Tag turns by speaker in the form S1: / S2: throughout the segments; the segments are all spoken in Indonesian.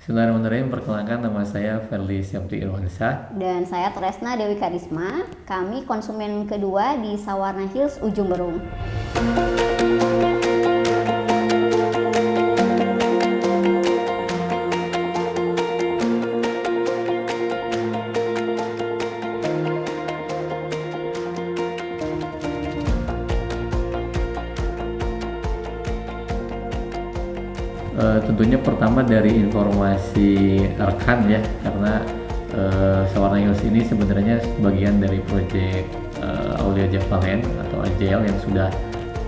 S1: Bismillahirrahmanirrahim. Perkenalkan, nama saya Ferli Syamti Irwansyah.
S2: Dan saya Tresna Dewi Karisma. Kami konsumen kedua di Sawarna Hills Ujung Berung.
S1: Tentunya pertama dari informasi rekan ya, karena Sawarna Hills ini sebenarnya bagian dari proyek Aulia Javalen atau AJL yang sudah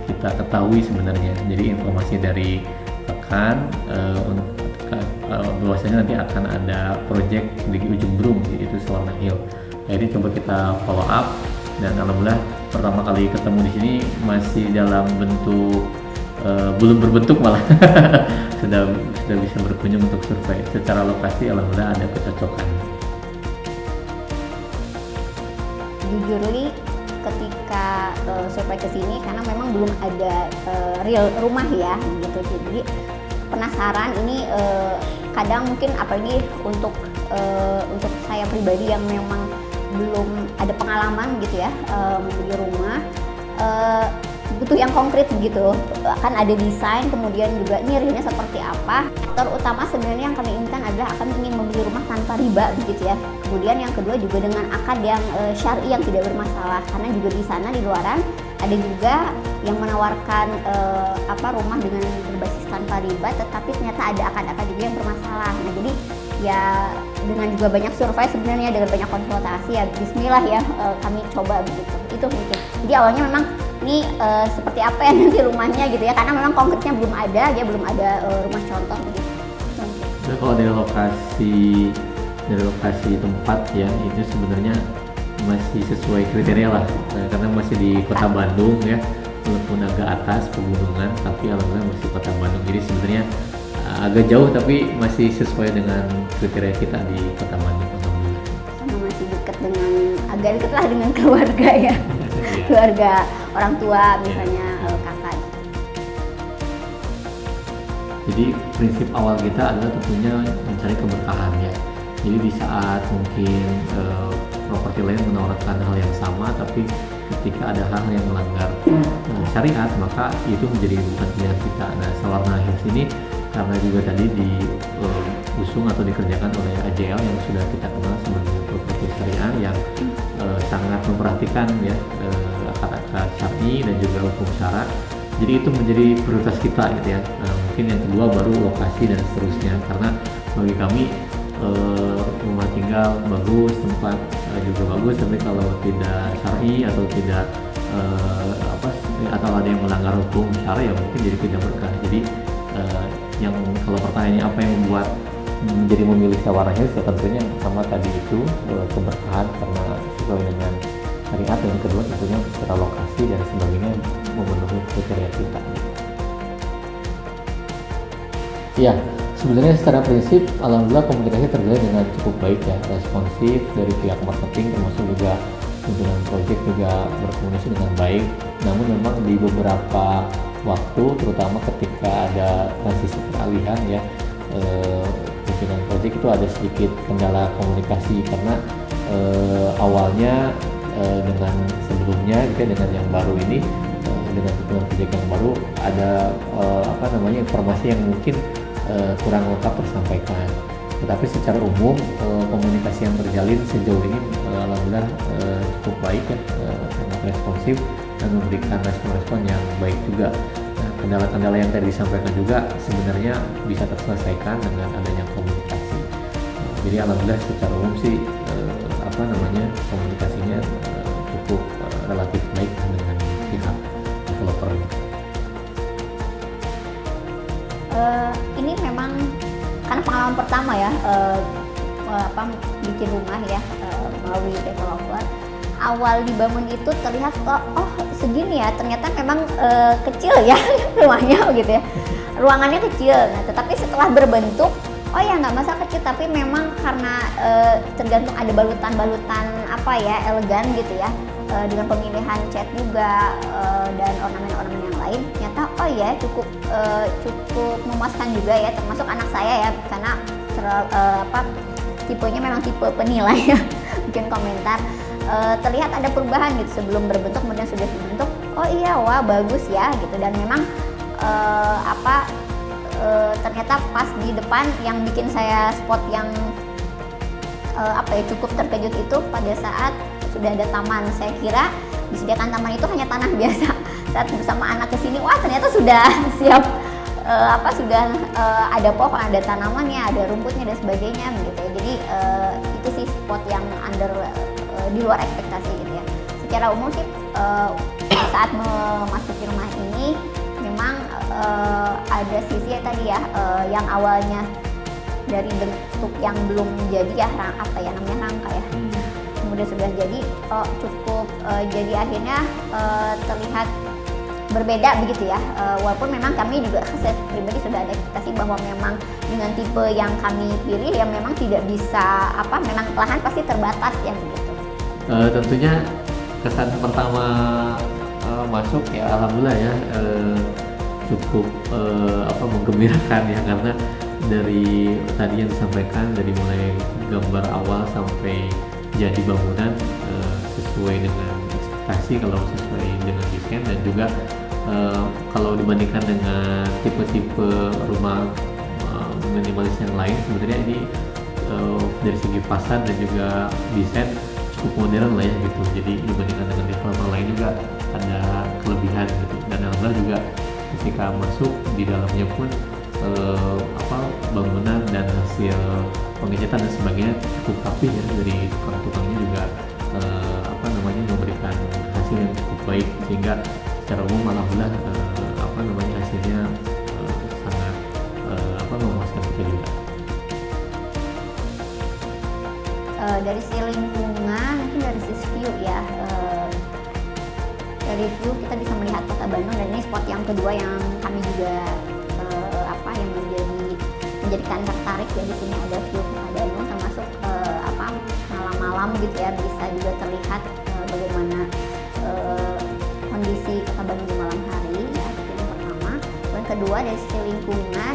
S1: kita ketahui sebenarnya. Jadi informasi dari rekan bahwasanya nanti akan ada proyek di Ujung Berung, yaitu Sawarna Hill. Jadi coba kita follow up, dan alhamdulillah pertama kali ketemu di sini masih dalam bentuk belum berbentuk malah sudah bisa berkunjung untuk survei secara lokasi. Alhamdulillah ada kecocokan.
S2: Jujur li, ketika survei ke sini karena memang belum ada real rumah ya gitu. Jadi penasaran ini kadang mungkin apalagi untuk saya pribadi yang memang belum ada pengalaman gitu ya membeli rumah, butuh yang konkret gitu. Akan ada desain, kemudian juga ini realnya seperti apa. Faktor utama sebenarnya yang kami inginkan adalah akan ingin membeli rumah tanpa riba begitu ya. Kemudian yang kedua juga dengan akad yang syar'i yang tidak bermasalah, karena juga di sana di luaran ada juga yang menawarkan rumah dengan berbasis tanpa riba, tetapi ternyata ada akad-akad juga yang bermasalah. Nah jadi ya dengan juga banyak survei sebenarnya, dengan banyak konsultasi ya bismillah ya kami coba begitu. Itu mungkin. Jadi awalnya memang ini seperti apa ya nanti rumahnya gitu ya, karena memang konkretnya belum ada, dia belum ada rumah contoh begitu.
S1: Nah, kalau dari lokasi tempat ya, itu sebenarnya masih sesuai kriteria lah, karena masih di kota Bandung ya, walaupun agak atas pegunungan, tapi alhamdulillah masih kota Bandung. Jadi sebenarnya agak jauh tapi masih sesuai dengan kriteria kita di kota Bandung, alhamdulillah.
S2: Sama masih dekat dengan, agak dekat lah dengan keluarga ya. Keluarga orang tua misalnya kakak.
S1: Jadi prinsip awal kita adalah tentunya mencari keberkahan ya. Jadi di saat mungkin properti lain menawarkan hal yang sama, tapi ketika ada hal yang melanggar syariat, maka itu menjadi bukan pilihan kita. Nah, Sawarna Hills ini karena juga tadi diusung atau dikerjakan oleh AJL yang sudah kita kenal sebagai properti syariah yang sangat memperhatikan ya akad-akad syar'i dan juga hukum syarak. Jadi itu menjadi prioritas kita gitu ya. Mungkin yang kedua baru lokasi dan seterusnya, karena bagi kami rumah tinggal bagus, tempat juga bagus, tapi kalau tidak syar'i atau tidak atau ada yang melanggar hukum syar'i ya mungkin jadi tidak berkah. Jadi yang kalau pertanyaannya apa yang membuat menjadi memilih Sawarna Hills, ya tentunya yang pertama tadi itu keberkahan karena sesuai dengan syariat, dan yang kedua tentunya secara lokasi dan sebagainya memenuhi kriteria kita. Ya, sebenarnya secara prinsip alhamdulillah komunikasi terjalin dengan cukup baik ya, responsif dari pihak marketing, termasuk juga pimpinan proyek juga berkomunikasi dengan baik. Namun memang di beberapa waktu, terutama ketika ada transisi peralihan ya, pimpinan proyek itu ada sedikit kendala komunikasi, karena awalnya dengan sebelumnya gitu, dengan yang baru ini, dengan pimpinan proyek yang baru ada informasi yang mungkin kurang lengkap tersampaikan. Tetapi secara umum komunikasi yang terjalin sejauh ini alhamdulillah cukup baik ya, sangat responsif dan memberikan respon-respon yang baik juga. Nah, kendala-kendala yang tadi disampaikan juga sebenarnya bisa terselesaikan dengan adanya komunikasi. Jadi alhamdulillah secara umum sih komunikasinya cukup relatif baik dengan pihak developer.
S2: Ini memang karena pengalaman pertama ya bikin rumah ya melalui developer. Awal dibangun itu terlihat oh segini ya, ternyata memang kecil ya rumahnya gitu ya, ruangannya kecil. Nah tetapi setelah berbentuk, oh ya nggak masalah kecil, tapi memang karena tergantung ada balutan-balutan elegan gitu ya, dengan pemilihan cat juga dan ornamen-ornamen yang lain, ternyata oh ya cukup memuaskan juga ya, termasuk anak saya ya, karena tipenya memang tipe penilai ya, bikin komentar. Terlihat ada perubahan gitu sebelum berbentuk, kemudian sudah dibentuk, oh iya, wah bagus ya gitu. Dan memang ternyata pas di depan yang bikin saya spot yang cukup terkejut itu pada saat sudah ada taman. Saya kira disediakan taman itu hanya tanah biasa. Saat bersama anak kesini, wah ternyata sudah siap, ada pohon, ada tanamannya, ada rumputnya dan sebagainya gitu ya. Jadi itu sih spot yang di luar ekspektasi gitu ya. Secara umum sih saat memasuki rumah ini memang ada sisi tadi ya, yang awalnya dari bentuk yang belum jadi ya, namanya rangka ya, kemudian sudah jadi cukup jadi akhirnya terlihat berbeda begitu ya. Walaupun memang kami juga, saya pribadi sudah ada ekspektasi bahwa memang dengan tipe yang kami pilih ya memang tidak bisa memang lahan pasti terbatas ya begitu.
S1: Tentunya kesan pertama masuk ya alhamdulillah ya, cukup menggembirakan ya, karena dari tadi yang disampaikan dari mulai gambar awal sampai jadi bangunan sesuai dengan ekspektasi, kalau sesuai dengan desain, dan juga kalau dibandingkan dengan tipe-tipe rumah minimalis yang lain, sebenarnya ini dari segi fasad dan juga desain cukup modern lah ya gitu. Jadi dibandingkan dengan developer lain juga ada kelebihan gitu, dan alhamdulillah juga ketika masuk di dalamnya pun bangunan dan hasil pengecatan dan sebagainya cukup rapi ya, dari tukang-tukangnya juga memberikan hasil yang cukup baik, sehingga secara umum alhamdulillah hasilnya sangat memuaskan kita juga.
S2: Dari sisi lingkungan, mungkin dari sisi view ya, dari view kita bisa melihat kota Bandung, dan ini spot yang kedua yang kami juga yang menjadikan tertarik ya. Di sini ada view kota Bandung, termasuk malam-malam gitu ya, bisa juga terlihat bagaimana kondisi kota Bandung di malam hari ya, itu yang pertama. Dan kedua dari sisi lingkungan,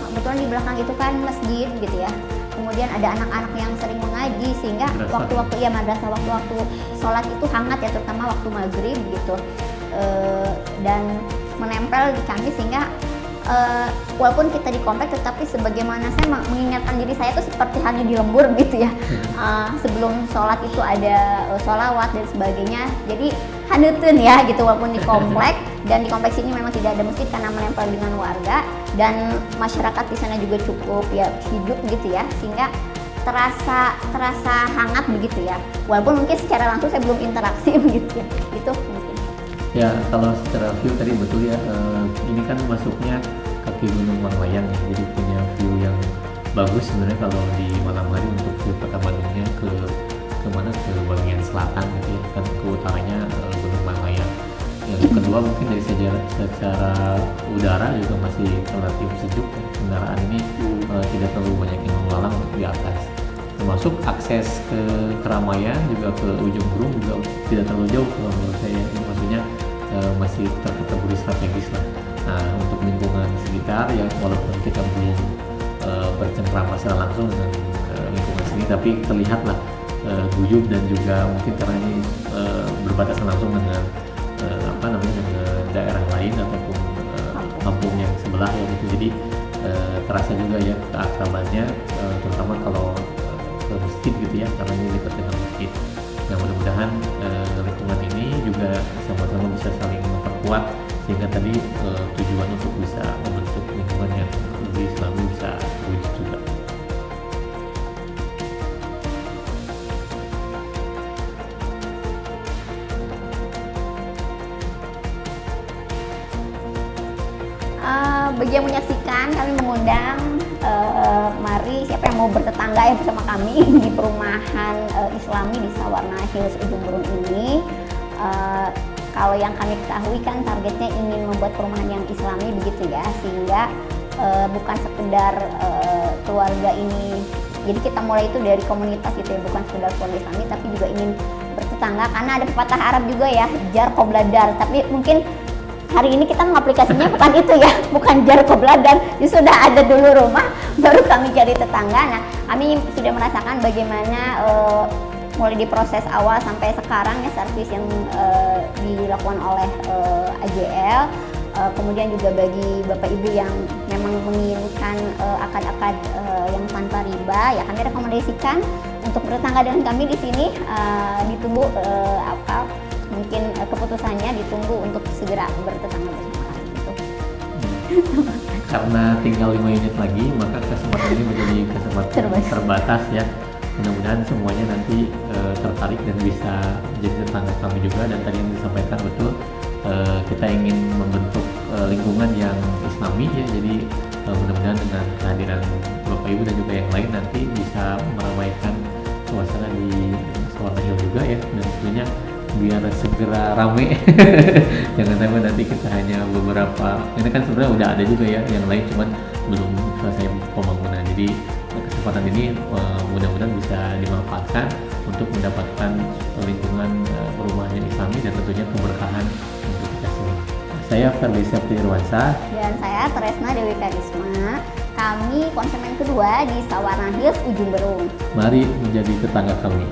S2: kebetulan di belakang itu kan masjid gitu ya, kemudian ada anak-anak yang sering mengaji, sehingga waktu-waktu madrasah, waktu-waktu sholat itu hangat ya, terutama waktu maghrib gitu, dan menempel di kami, sehingga walaupun kita di komplek, tetapi sebagaimana saya mengingatkan diri saya itu seperti halnya di lembur gitu ya. Sebelum sholat itu ada sholawat dan sebagainya, jadi haneutun ya gitu, walaupun di komplek. Dan di kompleks ini memang tidak ada masjid karena menempel dengan warga, dan masyarakat di sana juga cukup ya hidup gitu ya, sehingga terasa hangat begitu ya, walaupun mungkin secara langsung saya belum interaksi begitu ya. Itu mungkin
S1: ya. Kalau secara view tadi betul ya, ini kan masuknya kaki Gunung Manglayang ya, jadi punya view yang bagus sebenarnya kalau di malam hari untuk view kota Bandungnya ke bagian selatan gitu ya, kan ke utaranya Gunung Manglayang. Yang kedua mungkin dari secara udara juga masih relatif sejuk ya. Kendaraan ini tidak terlalu banyak yang melalang di atas, termasuk akses ke keramaian juga ke ujung Gunung juga tidak terlalu jauh kalau menurut saya. Ini maksudnya masih terkategori strategis lah. Nah, untuk lingkungan sekitar ya, walaupun kita belum bercengkrama secara langsung dengan lingkungan sini, tapi terlihatlah guyup, dan juga mungkin karena ini berbatasan langsung dengan dengan daerah lain ataupun kampung yang sebelah ya gitu. Jadi terasa juga ya keakrabannya, terutama kalau ke masjid gitu ya, karena ini dekat dengan masjid. Nah, mudah-mudahan lingkungan ini juga sama-sama bisa saling memperkuat, sehingga tadi tujuan untuk bisa membentuk lingkungan yang lebih selalu bisa terwujud juga.
S2: Bagi yang menyaksikan, kami mengundang mari siapa yang mau bertetangga ya bersama kami di perumahan Islami di Sawarna Hills Ujung Berung ini. Kalau yang kami ketahui kan targetnya ingin membuat perumahan yang Islami begitu ya, sehingga bukan sekedar keluarga ini. Jadi kita mulai itu dari komunitas gitu ya, bukan sekedar keluarga Islami, tapi juga ingin bertetangga, karena ada pepatah Arab juga ya, jar qobla dar, tapi mungkin hari ini kita mengaplikasinya bukan itu ya, bukan jar kobladan, sudah ada dulu rumah baru kami cari tetangga. Nah, kami sudah merasakan bagaimana mulai di proses awal sampai sekarang ya servis yang dilakukan oleh AJL. Kemudian juga bagi Bapak Ibu yang memang menginginkan akad-akad yang tanpa riba, ya kami rekomendasikan untuk bertetangga dengan kami di sini. Ditunggu mungkin keputusannya, ditunggu untuk segera bertetangga bersama kami gitu.
S1: Karena tinggal 5 unit lagi, maka kesempatan ini menjadi kesempatan terbatas ya. Mudah-mudahan semuanya nanti tertarik dan bisa jadi tetangga kami juga. Dan tadi yang disampaikan betul, kita ingin membentuk lingkungan yang islami ya, jadi mudah-mudahan dengan kehadiran Bapak Ibu dan juga yang lain nanti bisa meramaikan suasana di Sawarna Hills juga ya, dan tentunya biar segera rame. Jangan sampai nanti kita hanya beberapa, ini kan sebenarnya udah ada juga ya yang lain, cuman belum selesai pembangunan. Jadi kesempatan ini mudah-mudahan bisa dimanfaatkan untuk mendapatkan lingkungan perumahan yang islami dan tentunya keberkahan untuk kita semua. Saya Ferdi Septi Irwansyah
S2: dan saya Tresna Dewi Karisma. Kami konsumen kedua di Sawarna Hills Ujung Berung.
S1: Mari menjadi tetangga kami.